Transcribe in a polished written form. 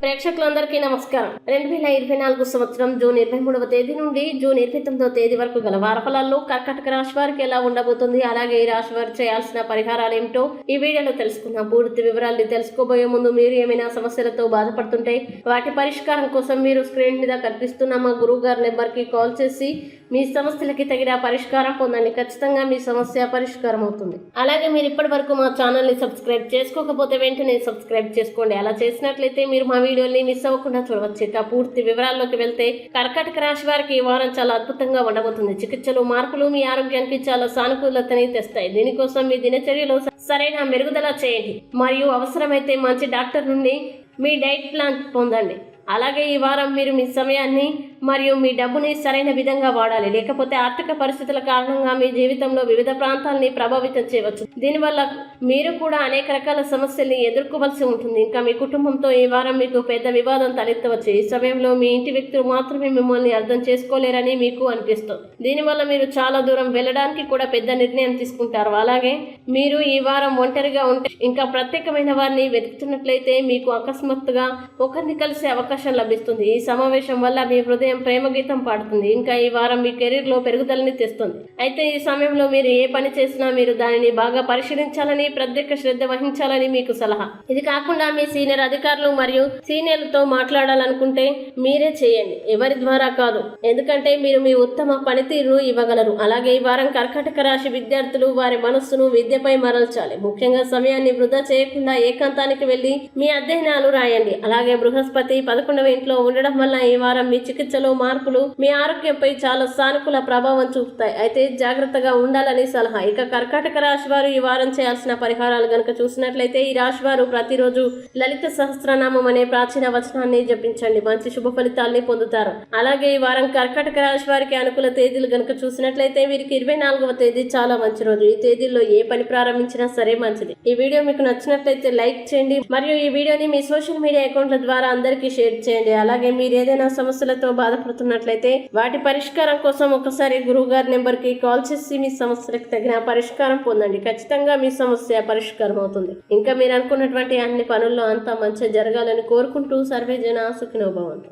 ప్రేక్షకులందరికీ నమస్కారం. 2024 సంవత్సరం జూన్ 23వ తేదీ నుండి జూన్ 29వ తేదీ వరకు గల వారఫలాల్లో కర్కాటక రాశి వారికి ఎలా ఉండబోతుంది, అలాగే ఈ రాశి వారు చేయాల్సిన పరిహారాలు ఏమిటో ఈ వీడియోలో తెలుసుకుందాం. పూర్తి వివరాల్ని తెలుసుకోబోయే ముందు మీరు ఏమైనా సమస్యలతో బాధపడుతుంటే వాటి పరిష్కారం కోసం మీరు స్క్రీన్ మీద కనిపిస్తున్న మా గురువు గారి నెంబర్కి కాల్ చేసి మీ సమస్యలకి తగిన పరిష్కారం పొందండి. ఖచ్చితంగా మీ సమస్య పరిష్కారం అవుతుంది. అలాగే మీరు ఇప్పటి వరకు మా ఛానల్ని సబ్స్క్రైబ్ చేసుకోకపోతే వెంటనే సబ్స్క్రైబ్ చేసుకోండి. అలా చేసినట్లయితే మీరు మా వీడియోని మిస్ అవ్వకుండా చూడవచ్చు. ఇక పూర్తి వివరాల్లోకి వెళ్తే కర్కాటక రాశి వారికి ఈ వారం చాలా అద్భుతంగా ఉండబోతుంది. చికిత్సలు మార్పులు మీ ఆరోగ్యానికి చాలా సానుకూలతని తెస్తాయి. దీనికోసం మీ దినచర్యలో సరైన మెరుగుదల చేయండి మరియు అవసరమైతే మంచి డాక్టర్ నుండి మీ డైట్ ప్లాన్ పొందండి. అలాగే ఈ వారం మీరు మీ సమయాన్ని మరియు మీ డబ్బుని సరైన విధంగా వాడాలి, లేకపోతే ఆర్థిక పరిస్థితుల కారణంగా మీ జీవితంలో వివిధ ప్రాంతాలని ప్రభావితం చేయవచ్చు. దీనివల్ల మీరు కూడా అనేక రకాల సమస్యల్ని ఎదుర్కోవలసి ఉంటుంది. ఇంకా మీ కుటుంబంతో ఈ వారం మీకు పెద్ద వివాదం తలెత్తవచ్చు. ఈ సమయంలో మీ ఇంటి వ్యక్తులు మాత్రమే మిమ్మల్ని అర్థం చేసుకోలేరని మీకు అనిపిస్తుంది. దీనివల్ల మీరు చాలా దూరం వెళ్ళడానికి కూడా పెద్ద నిర్ణయం తీసుకుంటారు. అలాగే మీరు ఈ వారం ఒంటరిగా ఉంటే ఇంకా ప్రత్యేకమైన వారిని వెతుకుతున్నట్లయితే మీకు అకస్మాత్తుగా ఒకరిని కలిసే అవకాశం లభిస్తుంది. ఈ సమావేశం వల్ల మీ హృదయం ప్రేమ గీతం పాడుతుంది. ఇంకా ఈ వారం మీ కెరీర్ లో పెరుగుదలని తెస్తుంది. అయితే ఈ సమయంలో మీరు ఏ పని చేసినా మీరు దానిని బాగా పరిశీలించాలని, ప్రత్యేక శ్రద్ధ వహించాలని మీకు సలహా. ఇది కాకుండా మీ సీనియర్ అధికారులు మరియు సీనియర్లతో మాట్లాడాలనుకుంటే మీరే చేయండి, ఎవరి ద్వారా కాదు. ఎందుకంటే మీరు మీ ఉత్తమ పనితీరును ఇవ్వగలరు. అలాగే ఈ వారం కర్కాటక రాశి విద్యార్థులు వారి మనస్సును విద్యపై మరల్చాలి. ముఖ్యంగా సమయాన్ని వృధా చేయకుండా ఏకాంతానికి వెళ్లి మీ అధ్యయనాలు రాయండి. అలాగే బృహస్పతి 11వ ఇంట్లో ఉండడం వల్ల ఈ వారం మీ చికిత్సలో మార్పులు మీ ఆరోగ్యంపై చాలా సానుకూల ప్రభావం చూపుతాయి. అయితే జాగ్రత్తగా ఉండాలని సలహా. ఇక కర్కాటక రాశి వారు ఈ వారం చేయాల్సిన పరిహారాలు గనక చూసినట్లయితే ఈ రాశి వారు ప్రతిరోజు లలిత సహస్రనామం అనే ప్రాచీన వచనాన్ని జపించండి, మంచి శుభ ఫలితాల్ని పొందుతారు. అలాగే ఈ వారం కర్కాటక రాశి వారికి అనుకూల తేదీలు గనక చూసినట్లయితే వీరికి 24వ తేదీ చాలా మంచి రోజు. ఈ తేదీల్లో ఏ పని ప్రారంభించినా సరే మంచిది. ఈ వీడియో మీకు నచ్చినట్లయితే లైక్ చేయండి మరియు ఈ వీడియోని మీ సోషల్ మీడియా అకౌంట్ల ద్వారా అందరికీ షేర్ చేయండి. అలాగే మీరు ఏదైనా సమస్యలతో బాధపడుతున్నట్లయితే వాటి పరిష్కారం కోసం ఒకసారి గురువు గారి నెంబర్ కి కాల్ చేసి మీ సమస్యలకు తగిన పరిష్కారం పొందండి. ఖచ్చితంగా మీ సమస్య పరిష్కారం అవుతుంది. ఇంకా మీరు అనుకున్నటువంటి అన్ని పనుల్లో అంతా మంచిగా జరగాలని కోరుకుంటూ సర్వే జన సుఖినో భవంతు.